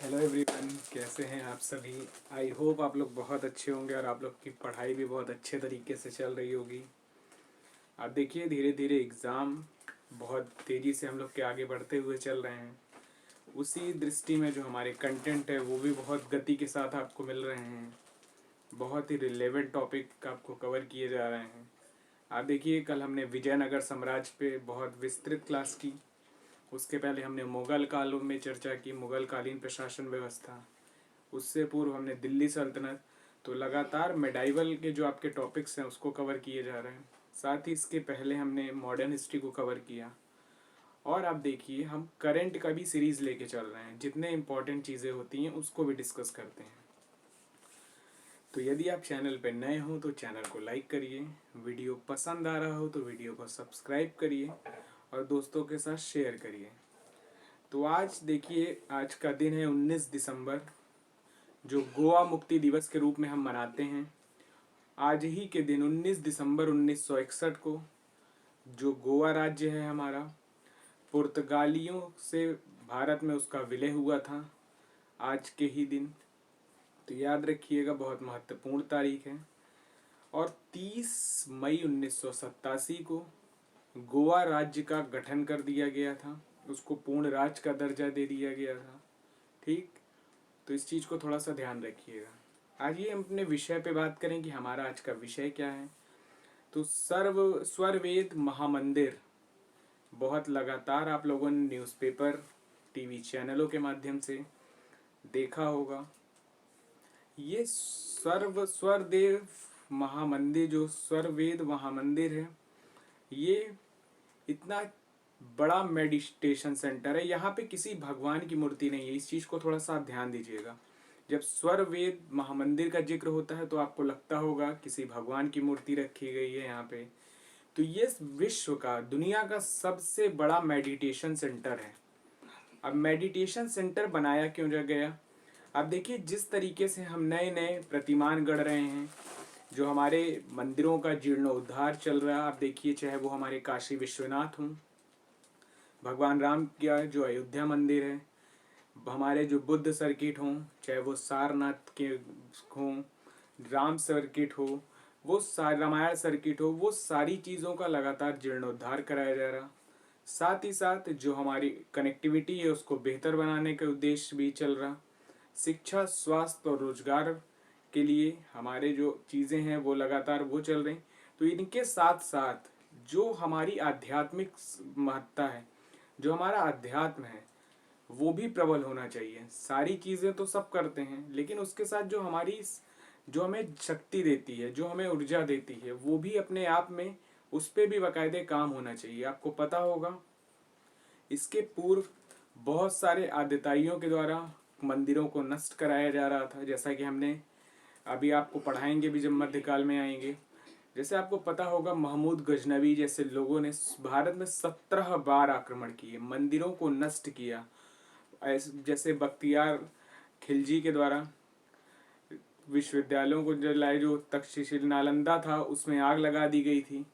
Hello everyone, कैसे हैं आप सभी। आई होप आप लोग बहुत अच्छे होंगे और आप लोग की पढ़ाई भी बहुत अच्छे तरीके से चल रही होगी। आप देखिए, धीरे धीरे एग्ज़ाम बहुत तेज़ी से हम लोग के आगे बढ़ते हुए चल रहे हैं। उसी दृष्टि में जो हमारे कंटेंट है वो भी बहुत गति के साथ आपको मिल रहे हैं। बहुत ही रिलेवेंट टॉपिक आपको कवर किए जा रहे हैं। आप देखिए, कल हमने विजयनगर साम्राज्य पे बहुत विस्तृत क्लास की। उसके पहले हमने मुग़ल कालों में चर्चा की, मुग़ल कालीन प्रशासन व्यवस्था। उससे पूर्व हमने दिल्ली सल्तनत। तो लगातार मेडाइवल के जो आपके टॉपिक्स हैं उसको कवर किए जा रहे हैं। साथ ही इसके पहले हमने मॉडर्न हिस्ट्री को कवर किया। और आप देखिए, हम करंट का भी सीरीज़ लेके चल रहे हैं। जितने इंपॉर्टेंट चीज़ें होती हैं उसको भी डिस्कस करते हैं। तो यदि आप चैनल पर नए हो तो चैनल को लाइक करिए, वीडियो पसंद आ रहा हो तो वीडियो को सब्सक्राइब करिए और दोस्तों के साथ शेयर करिए। तो आज देखिए, आज का दिन है 19 दिसंबर, जो गोवा मुक्ति दिवस के रूप में हम मनाते हैं। आज ही के दिन 19 दिसंबर 1961 को जो गोवा राज्य है हमारा, पुर्तगालियों से भारत में उसका विलय हुआ था आज के ही दिन। तो याद रखिएगा, बहुत महत्वपूर्ण तारीख है। और 30 मई 1987 को गोवा राज्य का गठन कर दिया गया था, उसको पूर्ण राज्य का दर्जा दे दिया गया था। ठीक, तो इस चीज़ को थोड़ा सा ध्यान रखिएगा। आइए हम अपने विषय पे बात करें कि हमारा आज का विषय क्या है। तो स्वरवेद महामंदिर, बहुत लगातार आप लोगों ने न्यूज़पेपर, टीवी चैनलों के माध्यम से देखा होगा। ये स्वरदेव महामंदिर, जो स्वरवेद महामंदिर है, ये इतना बड़ा मेडिटेशन सेंटर है। यहाँ पे किसी भगवान की मूर्ति नहीं है, इस चीज़ को थोड़ा सा ध्यान दीजिएगा। जब स्वरवेद महामंदिर का जिक्र होता है तो आपको लगता होगा किसी भगवान की मूर्ति रखी गई है यहाँ पे। तो ये विश्व का, दुनिया का सबसे बड़ा मेडिटेशन सेंटर है। अब मेडिटेशन सेंटर बनाया क्यों जा गया? अब देखिए, जिस तरीके से हम नए नए प्रतिमान गढ़ रहे हैं, जो हमारे मंदिरों का जीर्णोद्धार चल रहा है। आप देखिए, चाहे वो हमारे काशी विश्वनाथ हों, भगवान राम का जो अयोध्या मंदिर है, हमारे जो बुद्ध सर्किट हों, चाहे वो सारनाथ के हों, राम सर्किट हो, वो रामायण सर्किट हो, वो सारी चीज़ों का लगातार जीर्णोद्धार कराया जा रहा। साथ ही साथ जो हमारी कनेक्टिविटी है उसको बेहतर बनाने का उद्देश्य भी चल रहा। शिक्षा, स्वास्थ्य और रोजगार के लिए हमारे जो चीज़ें हैं वो लगातार वो चल रही। तो इनके साथ साथ जो हमारी आध्यात्मिक महत्ता है, जो हमारा अध्यात्म है, वो भी प्रबल होना चाहिए। सारी चीज़ें तो सब करते हैं, लेकिन उसके साथ जो हमारी, जो हमें शक्ति देती है, जो हमें ऊर्जा देती है, वो भी अपने आप में, उस पर भी बाकायदे काम होना चाहिए। आपको पता होगा, इसके पूर्व बहुत सारे आदिताइयों के द्वारा मंदिरों को नष्ट कराया जा रहा था, जैसा कि हमने अभी आपको पढ़ाएंगे भी जब मध्यकाल में आएंगे। जैसे आपको पता होगा, महमूद गजनवी जैसे लोगों ने भारत में 17 बार आक्रमण किए, मंदिरों को नष्ट किया। जैसे बख्तियार खिलजी के द्वारा विश्वविद्यालयों को जलाए, जो तक्षशिला नालंदा था उसमें आग लगा दी गई थी।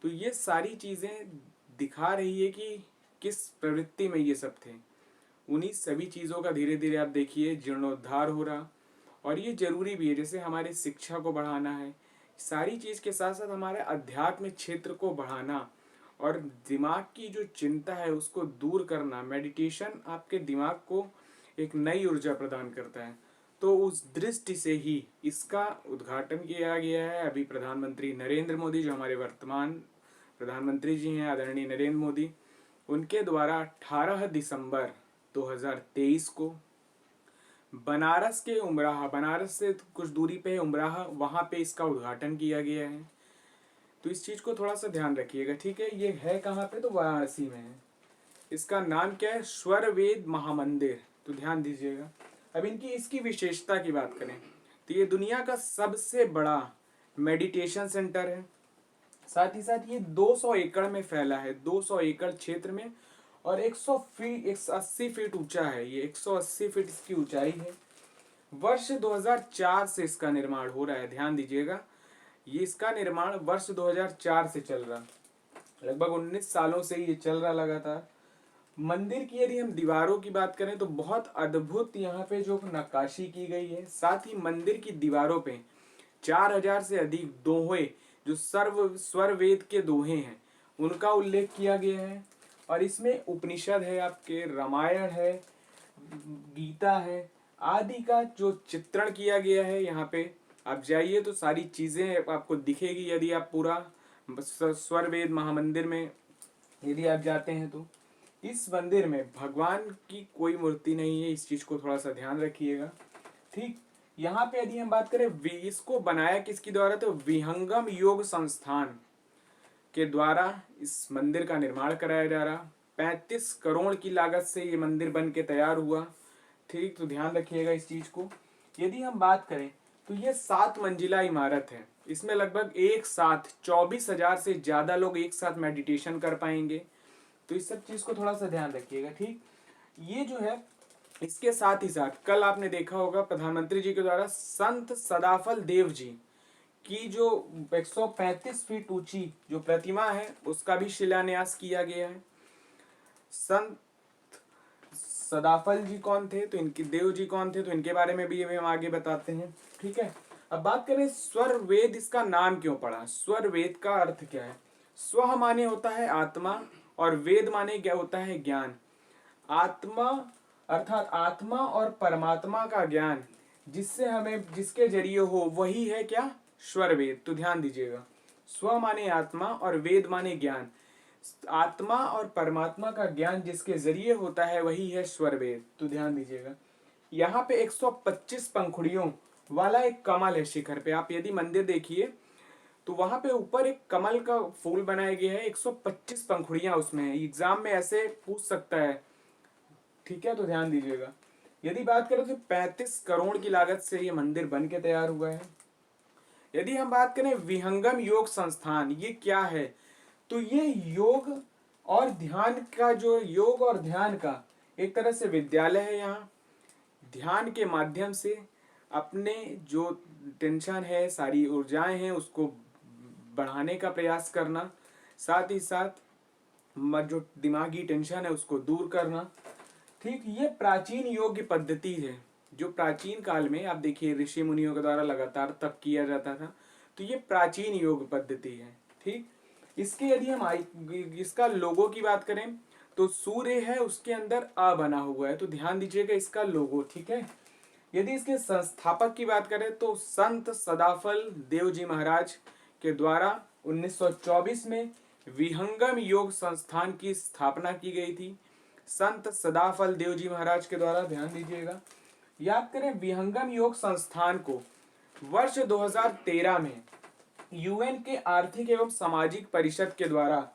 तो ये सारी चीज़ें दिखा रही है कि किस प्रवृत्ति में ये सब थे। उन्हीं सभी चीज़ों का धीरे धीरे आप देखिए जीर्णोद्धार हो रहा। और ये जरूरी भी है, जैसे हमारी शिक्षा को बढ़ाना है, सारी चीज़ के साथ साथ हमारे अध्यात्म क्षेत्र को बढ़ाना और दिमाग की जो चिंता है उसको दूर करना। मेडिटेशन आपके दिमाग को एक नई ऊर्जा प्रदान करता है। तो उस दृष्टि से ही इसका उद्घाटन किया गया है। अभी प्रधानमंत्री नरेंद्र मोदी, जो हमारे वर्तमान प्रधानमंत्री जी हैं, आदरणीय नरेंद्र मोदी, उनके द्वारा 18 दिसंबर 2023 को बनारस के उमराह, बनारस से कुछ दूरी पे उमराह, वहाँ पे इसका उद्घाटन किया गया है। तो इस चीज़ को थोड़ा सा ध्यान रखिएगा, ठीक है। ये है कहाँ पे? तो वाराणसी में है। इसका नाम क्या है? स्वरवेद महामंदिर। तो ध्यान दीजिएगा। अब इसकी विशेषता की बात करें तो ये दुनिया का सबसे बड़ा मेडिटेशन सेंटर है। साथ ही साथ ये 200 एकड़ में फैला है, 200 एकड़ क्षेत्र में, और 180 फीट ऊंचा है। ये 180 फीट इसकी ऊंचाई है। वर्ष 2004 से इसका निर्माण हो रहा है। ध्यान दीजिएगा, ये इसका निर्माण वर्ष 2004 से चल रहा, लगभग 19 सालों से ये चल रहा लगातार। मंदिर की यदि हम दीवारों की बात करें तो बहुत अद्भुत यहाँ पे जो नक्काशी की गई है। साथ ही मंदिर की दीवारों पे 4000 से अधिक दोहे, जो स्वर वेद के दोहे हैं, उनका उल्लेख किया गया है। और इसमें उपनिषद है, आपके रामायण है, गीता है, आदि का जो चित्रण किया गया है। यहाँ पे आप जाइए तो सारी चीजें आपको दिखेगी। यदि आप पूरा स्वर वेद महामंदिर में यदि आप जाते हैं तो इस मंदिर में भगवान की कोई मूर्ति नहीं है। इस चीज को थोड़ा सा ध्यान रखिएगा। ठीक, यहाँ पे यदि हम बात करें इसको बनाया किसके द्वारा, तो विहंगम योग संस्थान के द्वारा इस मंदिर का निर्माण कराया जा रहा। 35 करोड़ की लागत से ये मंदिर बन के तैयार हुआ। ठीक, तो ध्यान रखिएगा इस चीज को। यदि हम बात करें तो ये 7 मंजिला इमारत है। इसमें लगभग एक साथ 24,000 से ज्यादा लोग एक साथ मेडिटेशन कर पाएंगे। तो इस सब चीज को थोड़ा सा ध्यान रखिएगा। ठीक, ये जो है, इसके साथ ही साथ कल आपने देखा होगा प्रधानमंत्री जी के द्वारा संत सदाफल देव जी की जो 135 फीट ऊंची जो प्रतिमा है उसका भी शिलान्यास किया गया है। संत सदाफल जी कौन थे, तो इनके देव जी कौन थे, तो इनके बारे में भी हम आगे बताते हैं। ठीक है, अब बात करें स्वर वेद, इसका नाम क्यों पड़ा। स्वर वेद का अर्थ क्या है। स्व माने होता है आत्मा और वेद माने क्या होता है, ज्ञान। आत्मा अर्थात आत्मा और परमात्मा का ज्ञान जिससे हमें, जिसके जरिए हो, वही है क्या, स्वर वेद। तो ध्यान दीजिएगा, स्व माने आत्मा और वेद माने ज्ञान। आत्मा और परमात्मा का ज्ञान जिसके जरिए होता है वही है स्वर वेद। तो ध्यान दीजिएगा, यहाँ पे 125 पंखुड़ियों वाला एक कमल है शिखर पे। आप यदि मंदिर देखिए तो वहां पे ऊपर एक कमल का फूल बनाया गया है। 125 पंखुड़ियां उसमें है। एग्जाम में ऐसे पूछ सकता है। ठीक है, तो ध्यान दीजिएगा। यदि बात करें तो 35 करोड़ की लागत से ये मंदिर बन के तैयार हुआ है। यदि हम बात करें विहंगम योग संस्थान, ये क्या है, तो ये योग और ध्यान का, जो योग और ध्यान का एक तरह से विद्यालय है। यहाँ ध्यान के माध्यम से अपने जो टेंशन है, सारी ऊर्जाएं हैं, उसको बढ़ाने का प्रयास करना, साथ ही साथ जो दिमागी टेंशन है उसको दूर करना। ठीक, ये प्राचीन योग की पद्धति है जो प्राचीन काल में आप देखिए ऋषि मुनियों के द्वारा लगातार तप किया जाता था। तो ये प्राचीन योग पद्धति है। ठीक, इसके यदि हम इसका लोगो की बात करें तो सूर्य है, उसके अंदर आ बना हुआ है। तो ध्यान दीजिएगा इसका लोगो। ठीक है, यदि इसके संस्थापक की बात करें तो संत सदाफल देव जी महाराज के द्वारा 1924 में विहंगम योग संस्थान की स्थापना की गई थी। संत सदाफल देव जी महाराज के द्वारा, ध्यान दीजिएगा। याद करें, विहंगम योग संस्थान को वर्ष 2013 में यूएन के आर्थिक एवं सामाजिक परिषद के द्वारा,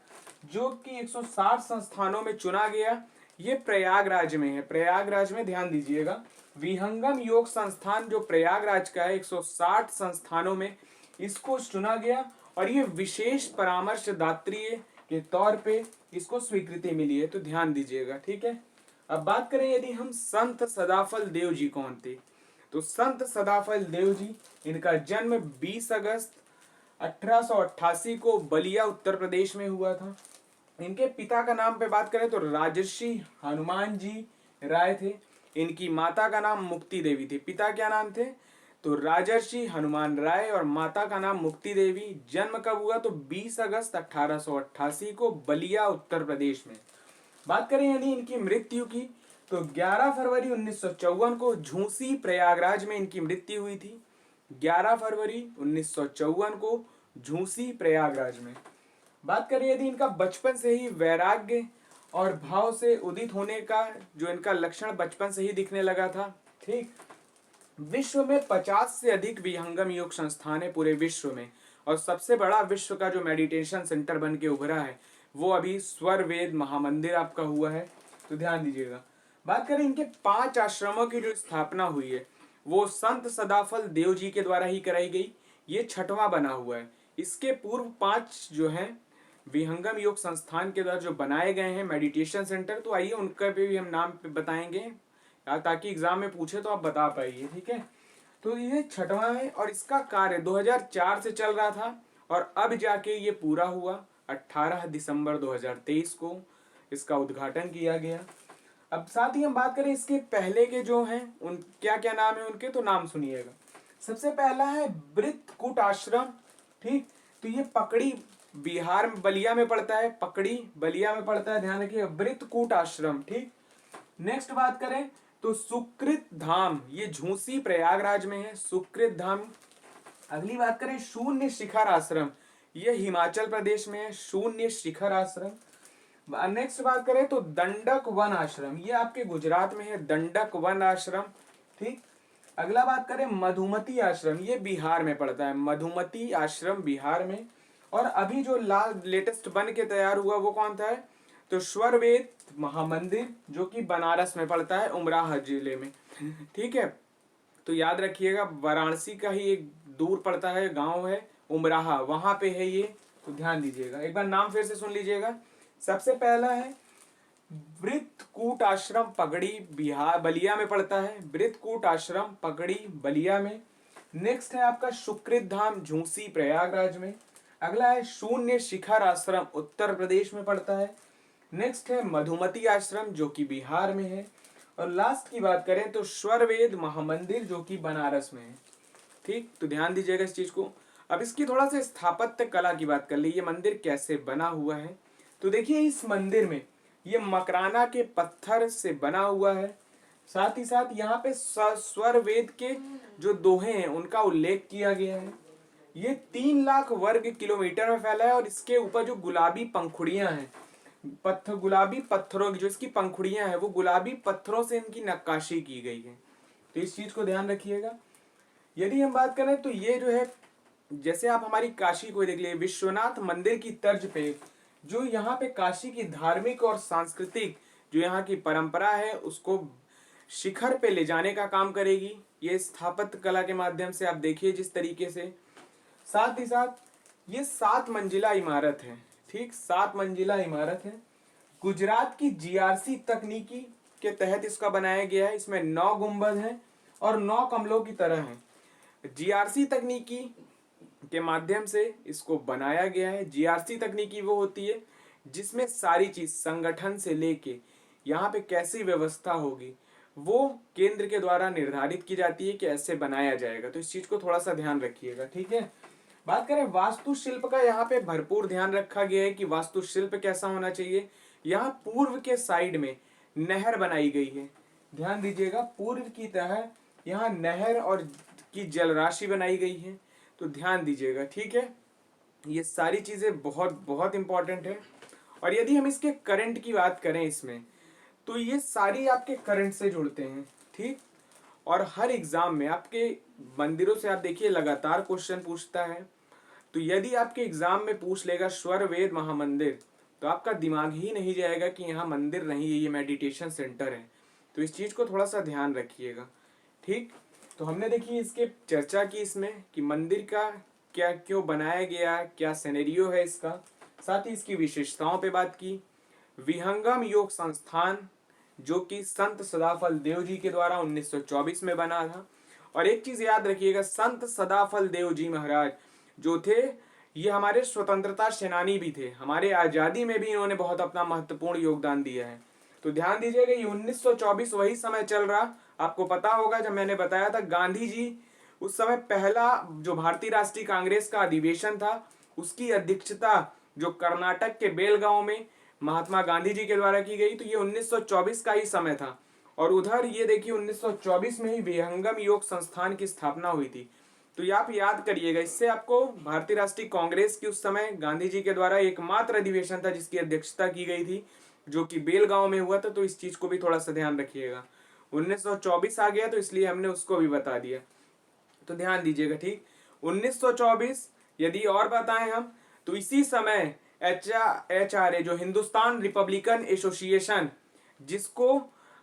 जो कि 160 संस्थानों में चुना गया। ये प्रयागराज में है। प्रयागराज में, ध्यान दीजिएगा, विहंगम योग संस्थान जो प्रयागराज का है, 160 संस्थानों में इसको चुना गया और ये विशेष परामर्शदात्री के तौर पे इसको स्वीकृति मिली है। तो ध्यान दीजिएगा। ठीक है, अब बात करें यदि हम संत सदाफल देव जी कौन थे, तो संत सदाफल देव जी, इनका जन्म 20 अगस्त 1888 को बलिया उत्तर प्रदेश में हुआ था। इनके पिता का नाम पे बात करें तो राजर्षि हनुमान जी राय थे। इनकी माता का नाम मुक्ति देवी थी। पिता क्या नाम थे, तो राजर्षि हनुमान राय, और माता का नाम मुक्ति देवी। जन्म कब हुआ, तो 20 अगस्त 1888 को बलिया उत्तर प्रदेश में। बात करें यदि इनकी मृत्यु की, तो 11 फरवरी 1954 को झूसी प्रयागराज में इनकी मृत्यु हुई थी। 11 फरवरी 1954 को झूसी प्रयागराज में। बात करें यदि इनका बचपन से ही वैराग्य और भाव से उदित होने का जो इनका लक्षण बचपन से ही दिखने लगा था। ठीक, विश्व में 50 से अधिक विहंगम योग संस्थान है पूरे विश्व में, और सबसे बड़ा विश्व का जो मेडिटेशन सेंटर बन के उभरा है वो अभी स्वर वेद महामंदिर आपका हुआ है। तो ध्यान दीजिएगा। बात करें इनके 5 आश्रमों की जो स्थापना हुई है वो संत सदाफल देव जी के द्वारा ही कराई गई। ये 6वां बना हुआ है। इसके पूर्व 5 जो हैं विहंगम योग संस्थान के द्वारा जो बनाए गए हैं मेडिटेशन सेंटर, तो आइए उनका भी हम नाम बताएंगे ताकि एग्जाम में पूछे तो आप बता पाइए। ठीक है, तो ये 6वां है और इसका कार्य 2004 से चल रहा था और अब जाके ये पूरा हुआ 18 दिसंबर 2023 को। इसका उद्घाटन किया गया। अब साथ ही हम बात करें इसके पहले के जो हैं उन क्या क्या नाम है उनके, तो नाम सुनिएगा। सबसे पहला है वृत्रकूट आश्रम, ठीक। तो ये पकड़ी बिहार में बलिया में पड़ता है, पकड़ी बलिया में पड़ता है, ध्यान रखिए, वृत्रकूट आश्रम, ठीक। नेक्स्ट बात करें तो सुकृत धाम, ये झूसी प्रयागराज में है, सुकृत धाम। अगली बात करें शून्य शिखर आश्रम, ये हिमाचल प्रदेश में है, शून्य शिखर आश्रम। नेक्स्ट बात करें तो दंडक वन आश्रम, ये आपके गुजरात में है, दंडक वन आश्रम, ठीक। अगला बात करें मधुमती आश्रम, ये बिहार में पड़ता है, मधुमती आश्रम बिहार में। और अभी जो लेटेस्ट बन के तैयार हुआ वो कौन था है? तो स्वरवेद महामंदिर, जो कि बनारस में पड़ता है, उमराह जिले में, ठीक है। तो याद रखिएगा वाराणसी का ही एक दूर पड़ता है गांव है उमराहा, वहां पे है ये, तो ध्यान दीजिएगा। एक बार नाम फिर से सुन लीजिएगा। सबसे पहला है वृत्रकूट आश्रम पगड़ी, बिहार बलिया में पड़ता है, वृत्रकूट आश्रम पगड़ी बलिया में। नेक्स्ट है आपका सुकृत धाम झूसी प्रयागराज में। अगला है शून्य शिखर आश्रम उत्तर प्रदेश में पड़ता है। नेक्स्ट है मधुमती आश्रम जो कि बिहार में है। और लास्ट की बात करें तो स्वरवेद महामंदिर जो कि बनारस में है, ठीक। तो ध्यान दीजिएगा इस चीज को। अब इसकी थोड़ा सा स्थापत्य कला की बात कर ली, ये मंदिर कैसे बना हुआ है। तो देखिए इस मंदिर में ये मकराना के पत्थर से बना हुआ है, साथ ही साथ यहाँ पे स्वरवेद के जो दोहे हैं उनका उल्लेख किया गया है। ये 3 लाख वर्ग किलोमीटर में फैला है और इसके ऊपर जो गुलाबी पंखुड़ियां हैं, गुलाबी पत्थरों की जो इसकी पंखुड़ियां हैं वो गुलाबी पत्थरों से इनकी नक्काशी की गई है, तो इस चीज को ध्यान रखिएगा। यदि हम बात करें तो ये जो है, जैसे आप हमारी काशी को देख लिए, विश्वनाथ मंदिर की तर्ज पे जो यहाँ पे काशी की धार्मिक और सांस्कृतिक जो यहाँ की परंपरा है उसको शिखर पे ले जाने का काम करेगी ये स्थापत्य कला के माध्यम से। आप देखिए जिस तरीके से, साथ ही साथ ये 7 मंजिला इमारत है, ठीक, 7 मंजिला इमारत है। गुजरात की जीआरसी तकनीकी के तहत इसका बनाया गया है। इसमें 9 गुंबद हैं और 9 कमलों की तरह हैं। जीआरसी तकनीकी के माध्यम से इसको बनाया गया है। जीआरसी तकनीकी वो होती है जिसमें सारी चीज संगठन से लेके यहाँ पे कैसी व्यवस्था होगी वो केंद्र के द्वारा निर्धारित की जाती है कि ऐसे बनाया जाएगा, तो इस चीज को थोड़ा सा ध्यान रखिएगा, ठीक है। बात करें वास्तुशिल्प का, यहाँ पे भरपूर ध्यान रखा गया है कि वास्तुशिल्प कैसा होना चाहिए। यहाँ पूर्व के साइड में नहर बनाई गई है, ध्यान दीजिएगा, पूर्व की तरह यहाँ नहर और की जलराशि बनाई गई है, तो ध्यान दीजिएगा, ठीक है। ये सारी चीजें बहुत बहुत इंपॉर्टेंट है। और यदि हम इसके करंट की बात करें इसमें, तो ये सारी आपके करंट से जुड़ते हैं, ठीक। और हर एग्जाम में आपके मंदिरों से आप देखिए लगातार क्वेश्चन पूछता है, तो यदि आपके एग्जाम में पूछ लेगा स्वरवेद महामंदिर, तो आपका दिमाग ही नहीं जाएगा कि यहाँ मंदिर नहीं है, ये मेडिटेशन सेंटर है, तो इस चीज को थोड़ा सा ध्यान रखिएगा, ठीक। तो हमने देखिए इसके चर्चा की इसमें कि मंदिर का क्या क्यों बनाया गया, क्या सिनेरियो है इसका, साथ ही इसकी विशेषताओं पे बात की। विहंगम योग संस्थान जो कि संत सदाफल देव जी के द्वारा 1924 में बना था। और एक चीज याद रखिएगा, संत सदाफल देव जी महाराज जो थे ये हमारे स्वतंत्रता सेनानी भी थे, हमारे आजादी में भी इन्होंने बहुत अपना महत्वपूर्ण योगदान दिया है। तो ध्यान दीजिएगा ये 1924 वही समय चल रहा, आपको पता होगा जब मैंने बताया था गांधी जी उस समय पहला जो भारतीय राष्ट्रीय कांग्रेस का अधिवेशन था उसकी अध्यक्षता जो कर्नाटक के बेलगांव में महात्मा गांधी जी के द्वारा की गई, तो ये 1924 का ही समय था। और उधर ये देखिए 1924 में ही विहंगम योग संस्थान की स्थापना हुई थी। तो ये आप याद करिएगा, इससे आपको भारतीय राष्ट्रीय कांग्रेस की उस समय गांधी जी के द्वारा एकमात्र अधिवेशन था जिसकी अध्यक्षता की गई थी जो कि बेलगांव में हुआ था, तो इस चीज को भी थोड़ा सा ध्यान रखिएगा। 1924 आ गया तो इसलिए हमने उसको भी बता दिया, तो ध्यान दीजिएगा, ठीक। 1924 यदि और बताएं हम तो इसी समय HRA जो हिंदुस्तान रिपब्लिकन एसोसिएशन जिसको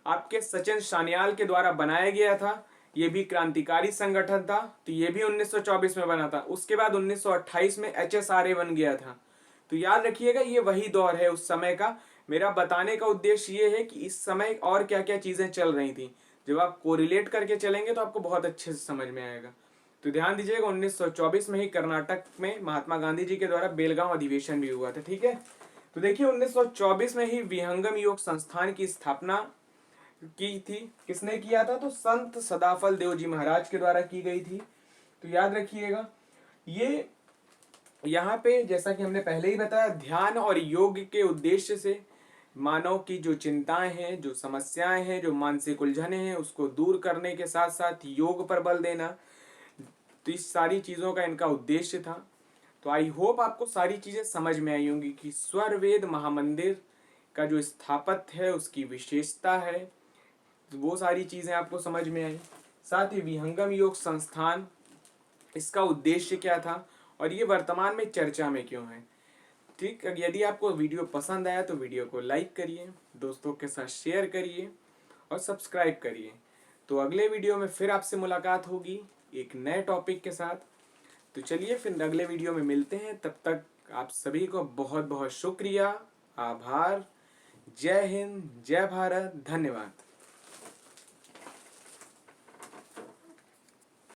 आपके सचिन सान्याल के द्वारा बनाया गया था, ये भी क्रांतिकारी संगठन था, तो ये भी 1924 में बना था। उसके बाद 1928 में HSRA बन गया था। तो याद रखिएगा ये वही दौर है उस समय का। मेरा बताने का उद्देश्य ये है कि इस समय और क्या क्या चीजें चल रही थी, जब आप कोरिलेट करके चलेंगे तो आपको बहुत अच्छे से समझ में आएगा। तो ध्यान दीजिएगा 1924 में ही कर्नाटक में महात्मा गांधी जी के द्वारा बेलगांव अधिवेशन भी हुआ था, ठीक है। तो देखिए 1924 में ही विहंगम योग संस्थान की स्थापना की थी। किसने किया था? तो संत सदाफल देव जी महाराज के द्वारा की गई थी। तो याद रखिएगा, ये यहाँ पे जैसा कि हमने पहले ही बताया, ध्यान और योग के उद्देश्य से मानव की जो चिंताएं हैं, जो समस्याएं हैं, जो मानसिक उलझने हैं, उसको दूर करने के साथ साथ योग पर बल देना, तो इस सारी चीज़ों का इनका उद्देश्य था। तो आई होप आपको सारी चीज़ें समझ में आई होंगी कि स्वर वेद महामंदिर का जो स्थापत्य है, उसकी विशेषता है, तो वो सारी चीज़ें आपको समझ में आई। साथ ही विहंगम योग संस्थान, इसका उद्देश्य क्या था और ये वर्तमान में चर्चा में क्यों है। ठीक, यदि आपको वीडियो पसंद आया तो वीडियो को लाइक करिए, दोस्तों के साथ शेयर करिए और सब्सक्राइब करिए। तो अगले वीडियो में फिर आपसे मुलाकात होगी एक नए टॉपिक के साथ। तो चलिए फिर अगले वीडियो में मिलते हैं। तब तक आप सभी को बहुत बहुत शुक्रिया, आभार। जय हिंद, जय भारत, धन्यवाद।